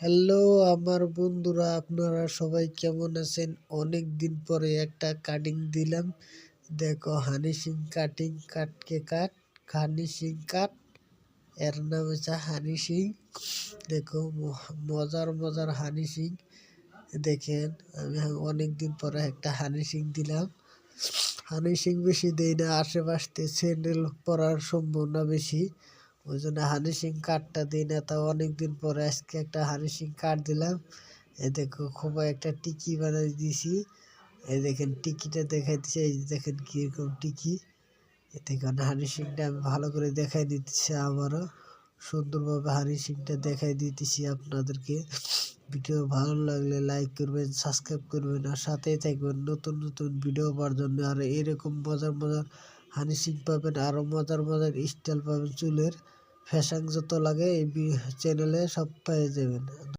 Hello আমার বন্ধুরা, আপনারা সবাই কেমন আছেন? অনেক দিন পরে একটা কাটিং দিলাম। দেখো, হানি সিং কাটিং, হানি সিং কাট। এর নাম হচ্ছে হানি সিং। দেখো, মজার মজার হানি সিং। দেখেন, আমি অনেক দিন পরে একটা হানি সিং দিলাম। হানি সিং বেশি দেই না, আশেপাশে স্যান্ডেল পরার সম্ভাবনা বেশি, ওই জন্য হানি সিং কাঠটা দিই না। তাও অনেকদিন পরে আজকে একটা হানি সিং কাঠ দিলাম। এই দেখো, খুব একটা টিকি বানাই দিয়েছি। এই দেখেন টিকিটা দেখাই দিচ্ছে, এই দেখেন কিরকম টিকি। এই দেখেন হানি সিংটা আমি ভালো করে দেখাই দিতেছি, আবারও সুন্দরভাবে হানি সিংটা দেখাই দিতেছি আপনাদেরকে। ভিডিও ভালো লাগলে লাইক করবেন, সাবস্ক্রাইব করবেন, আর সাথেই থাকবেন নতুন নতুন ভিডিও পাওয়ার জন্য। আর এরকম মজার মজার হানি সিং পাবেন, আরও মজার মজার স্টাইল পাবেন, চুলের ফ্যাশন যত লাগে এই চ্যানেলে সব পেয়ে যাবেন।